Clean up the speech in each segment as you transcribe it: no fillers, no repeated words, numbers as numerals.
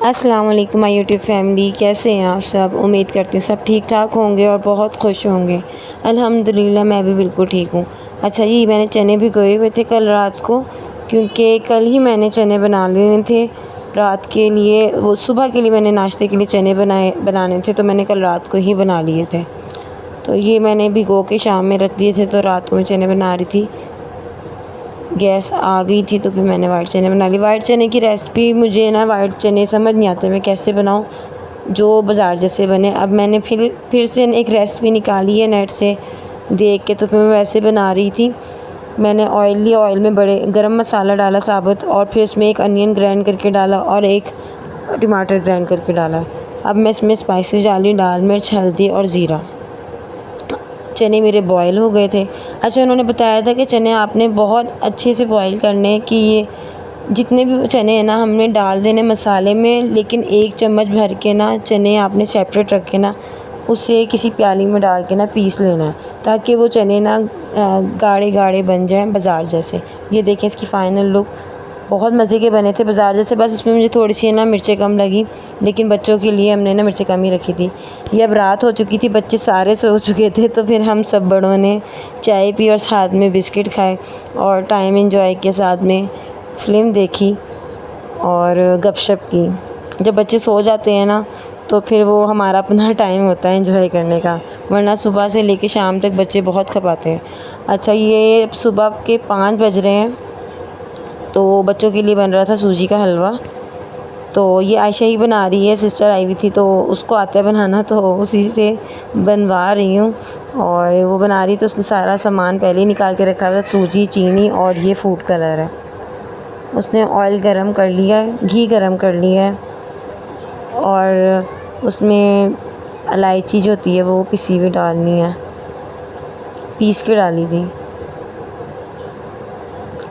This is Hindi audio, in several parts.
अस्सलाम वालेकुम माय यूट्यूब फैमिली, कैसे हैं आप सब। उम्मीद करती हूँ सब ठीक ठाक होंगे और बहुत खुश होंगे। अल्हम्दुलिल्लाह मैं भी बिल्कुल ठीक हूँ। अच्छा जी, मैंने चने भिगोए हुए थे कल रात को, क्योंकि कल ही मैंने चने बना लेने थे रात के लिए। वो सुबह के लिए मैंने नाश्ते के लिए चने बनाने थे, तो मैंने कल रात को ही बना लिए थे। तो ये मैंने भिगो के शाम में रख दिए थे, तो रात को मैं चने बना रही थी। गैस आ गई थी तो फिर मैंने वाइट चने बना लिए। वाइट चने की रेसिपी मुझे ना वाइट चने समझ नहीं आते मैं कैसे बनाऊँ जो बाज़ार जैसे बने। अब मैंने फिर से एक रेसिपी निकाली है नेट से देख के, तो फिर मैं वैसे बना रही थी। मैंने ऑयल लिया, ऑयल में बड़े गरम मसाला डाला साबुत, और फिर उसमें एक अनियन ग्राइंड करके डाला और एक टमाटर ग्राइंड करके डाला। अब मैं इसमें स्पाइसेस डाली, लाल मिर्च, हल्दी और ज़ीरा। चने मेरे बॉयल हो गए थे। अच्छा, उन्होंने बताया था कि चने आपने बहुत अच्छे से बॉयल करने हैं, कि ये जितने भी चने हैं ना हमने डाल देने मसाले में, लेकिन 1 चम्मच भर के ना चने आपने सेपरेट रख के ना उसे किसी प्याली में डाल के ना पीस लेना है, ताकि वो चने ना गाढ़े गाढ़े बन जाएं बाज़ार जैसे। ये देखें इसकी फ़ाइनल लुक, बहुत मज़े के बने थे बाज़ार जैसे। बस इसमें मुझे थोड़ी सी ना मिर्चें कम लगी, लेकिन बच्चों के लिए हमने ना मिर्चें कम ही रखी थी। ये अब रात हो चुकी थी, बच्चे सारे सो चुके थे, तो फिर हम सब बड़ों ने चाय पी और साथ में बिस्किट खाए और टाइम एंजॉय किया, साथ में फ़िल्म देखी और गपशप की। जब बच्चे सो जाते हैं ना तो फिर वो हमारा अपना टाइम होता है एंजॉय करने का, वरना सुबह से लेके शाम तक बच्चे बहुत खपाते हैं। अच्छा, ये सुबह के 5 बज रहे हैं, तो बच्चों के लिए बन रहा था सूजी का हलवा। तो ये आयशा ही बना रही है, सिस्टर आई हुई थी तो उसको आता है बनाना, तो उसी से बनवा रही हूँ। और वो बना रही तो उसने सारा सामान पहले ही निकाल के रखा हुआ था, सूजी, चीनी और ये फूड कलर है। उसने ऑयल गरम कर लिया है, घी गरम कर लिया है, और उसमें इलायची जो होती है वो पिसी हुई डालनी है, पीस के डाली थी।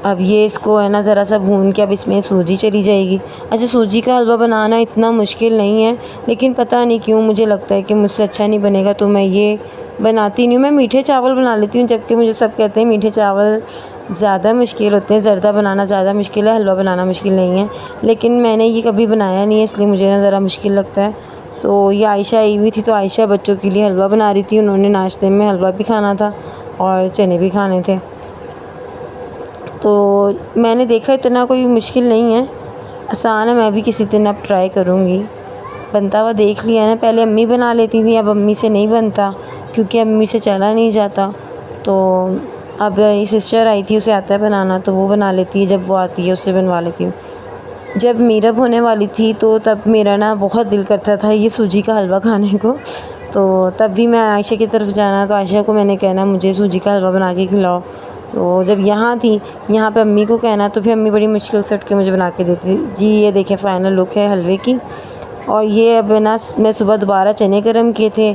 अब ये इसको है ना ज़रा सा भून के अब इसमें सूजी चली जाएगी। अच्छा, सूजी का हलवा बनाना इतना मुश्किल नहीं है, लेकिन पता नहीं क्यों मुझे लगता है कि मुझसे अच्छा नहीं बनेगा, तो मैं ये बनाती नहीं हूँ। मैं मीठे चावल बना लेती हूँ, जबकि मुझे सब कहते हैं मीठे चावल ज़्यादा मुश्किल होते हैं, ज़र्दा बनाना ज़्यादा मुश्किल है, हलवा बनाना मुश्किल नहीं है। लेकिन मैंने ये कभी बनाया नहीं है, इसलिए मुझे ना ज़रा मुश्किल लगता है। तो ये आयशा आई हुई थी, तो आयशा बच्चों के लिए हलवा बना रही थी। उन्होंने नाश्ते में हलवा भी खाना था और चने भी खाने थे। तो मैंने देखा इतना कोई मुश्किल नहीं है, आसान है। मैं भी किसी दिन अब ट्राई करूँगी। बनता हुआ देख लिया है ना, पहले अम्मी बना लेती थी, अब अम्मी से नहीं बनता क्योंकि अम्मी से चला नहीं जाता। तो अब ये सिस्टर आई थी, उसे आता है बनाना, तो वो बना लेती है। जब वो आती है उससे बनवा लेती हूँ। जब मीरब होने वाली थी तो तब मेरा ना बहुत दिल करता था ये सूजी का हलवा खाने को, तो तब भी मैं आयशा की तरफ जाना, तो आयशा को मैंने कहना मुझे सूजी का हलवा बना के खिलाओ। तो जब यहाँ थी, यहाँ पे अम्मी को कहना, तो फिर अम्मी बड़ी मुश्किल से उठ के मुझे बना के देती थी। जी, ये देखें फ़ाइनल लुक है हलवे की। और ये अब ना मैं सुबह दोबारा चने गरम किए थे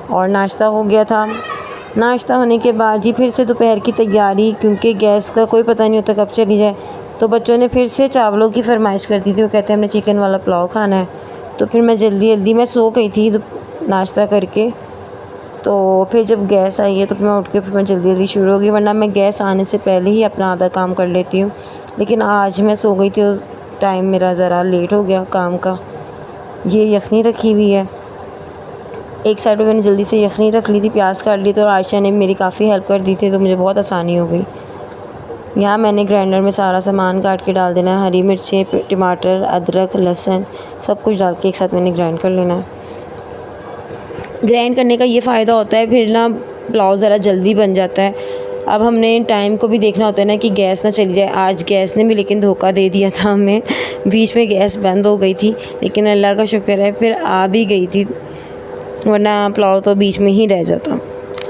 और नाश्ता हो गया था। नाश्ता होने के बाद जी फिर से दोपहर की तैयारी, क्योंकि गैस का कोई पता नहीं होता कब चली जाए। तो बच्चों ने फिर से चावलों की फरमाइश कर दी थी, वो कहते हैं हमने चिकन वाला पुलाव खाना है। तो फिर मैं जल्दी जल्दी मैं सो गई थी नाश्ता करके, तो फिर जब गैस आई है तो फिर मैं उठ के फिर मैं जल्दी जल्दी शुरू हो गई, वरना मैं गैस आने से पहले ही अपना आधा काम कर लेती हूँ। लेकिन आज मैं सो गई थी और टाइम मेरा ज़रा लेट हो गया काम का। ये यखनी रखी हुई है, एक साइड पे मैंने जल्दी से यखनी रख ली थी, प्याज काट ली थी, और आयशा ने मेरी काफ़ी हेल्प कर दी थी, तो मुझे बहुत आसानी हो गई। यहाँ मैंने ग्राइंडर में सारा सामान काट के डाल देना है, हरी मिर्चें, टमाटर, अदरक, लहसुन सब कुछ डाल के एक साथ मैंने ग्राइंड कर लेना है। ग्राइंड करने का ये फ़ायदा होता है फिर ना पुलाव ज़रा जल्दी बन जाता है। अब हमने टाइम को भी देखना होता है ना कि गैस ना चली जाए। आज गैस ने भी लेकिन धोखा दे दिया था हमें, बीच में गैस बंद हो गई थी, लेकिन अल्लाह का शुक्र है फिर आ भी गई थी, वरना पुलाव तो बीच में ही रह जाता।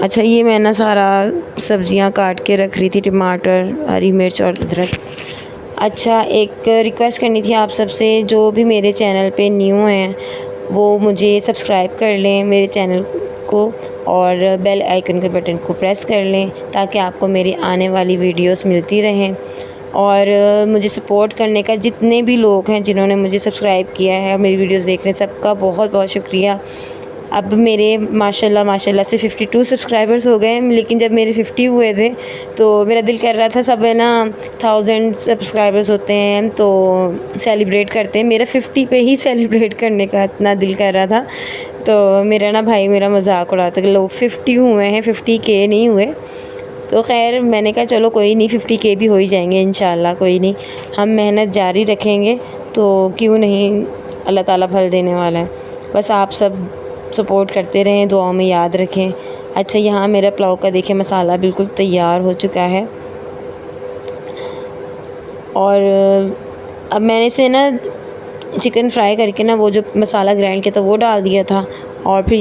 अच्छा, ये मैं ना सारा सब्ज़ियाँ काट के रख रही थी, टमाटर, हरी मिर्च और अदरक। अच्छा, एक रिक्वेस्ट करनी थी आप सबसे, जो भी मेरे चैनल पे न्यू हैं वो मुझे सब्सक्राइब कर लें मेरे चैनल को, और बेल आइकन के बटन को प्रेस कर लें, ताकि आपको मेरी आने वाली वीडियोस मिलती रहें। और मुझे सपोर्ट करने का जितने भी लोग हैं जिन्होंने मुझे सब्सक्राइब किया है, मेरी वीडियोस देख रहे हैं, सबका बहुत बहुत शुक्रिया। अब मेरे माशाल्लाह से 52 सब्सक्राइबर्स हो गए हैं। लेकिन जब मेरे 50 हुए थे तो मेरा दिल कर रहा था, सब है ना 1000 सब्सक्राइबर्स होते हैं तो सेलिब्रेट करते हैं, मेरा 50 पे ही सेलिब्रेट करने का इतना दिल कर रहा था। तो मेरा ना भाई मेरा मजाक उड़ाता कि लोग 50 हुए हैं, 50K नहीं हुए। तो खैर मैंने कहा चलो कोई नहीं, 50K भी हो ही जाएंगे इंशाल्लाह, कोई नहीं, हम मेहनत जारी रखेंगे तो क्यों नहीं, अल्लाह ताला फल देने वाला है। बस आप सब सपोर्ट करते रहें, दुआओं में याद रखें। अच्छा, यहाँ मेरा पुलाव का देखें मसाला बिल्कुल तैयार हो चुका है और अब मैंने इसमें ना चिकन फ्राई करके ना वो जो मसाला ग्राइंड किया था वो डाल दिया था और फिर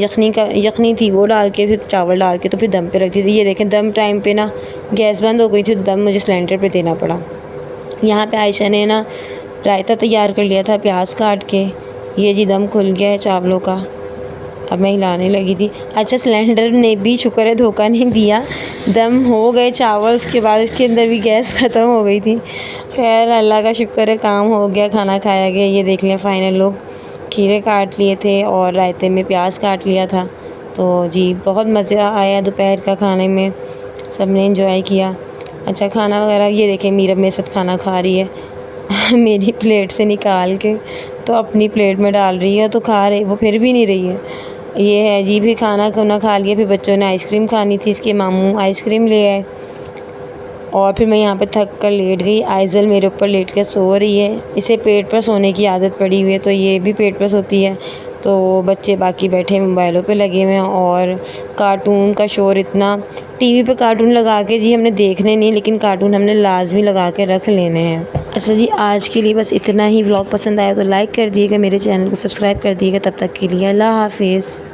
यखनी थी वो डाल के फिर चावल डाल के तो फिर दम पे रख दी थी। ये देखें दम टाइम पे ना गैस बंद हो गई थी तो दम मुझे सिलेंडर पे देना पड़ा। यहाँ पे आयशा ने ना रायता तैयार कर लिया था प्याज काट के। ये जी दम खुल गया है चावलों का, अब मैं हिलाने लगी थी। अच्छा, सिलेंडर ने भी शुक्र है धोखा नहीं दिया, दम हो गए चावल, उसके बाद इसके अंदर भी गैस ख़त्म हो गई थी। खैर अल्लाह का शुक्र है, काम हो गया, खाना खाया गया। ये देख लें फाइनल लोग खीरे काट लिए थे और रायते में प्याज काट लिया था। तो जी बहुत मज़ा आया दोपहर का खाने में, सब ने एंजॉय किया। अच्छा, खाना वगैरह ये देखें मीरा मेरे साथ खाना खा रही है मेरी प्लेट से निकाल के तो अपनी प्लेट में डाल रही है, तो खा रही, वो फिर भी नहीं रही है। ये है जी, भी खाना खा लिया। फिर बच्चों ने आइसक्रीम खानी थी, इसके मामू आइसक्रीम ले आए और फिर मैं यहाँ पे थक कर लेट गई। आइज़ल मेरे ऊपर लेट कर सो रही है, इसे पेट पर सोने की आदत पड़ी हुई है तो ये भी पेट पर सोती है। तो बच्चे बाकी बैठे मोबाइलों पे लगे हुए हैं और कार्टून का शोर इतना, टीवी पे कार्टून लगा के जी हमने देखने नहीं, लेकिन कार्टून हमने लाजमी लगा के रख लेने हैं। अच्छा जी, आज के लिए बस इतना ही। व्लॉग पसंद आया तो लाइक कर दिएगा, मेरे चैनल को सब्सक्राइब कर दिएगा। तब तक के लिए अल्लाह हाफिज़।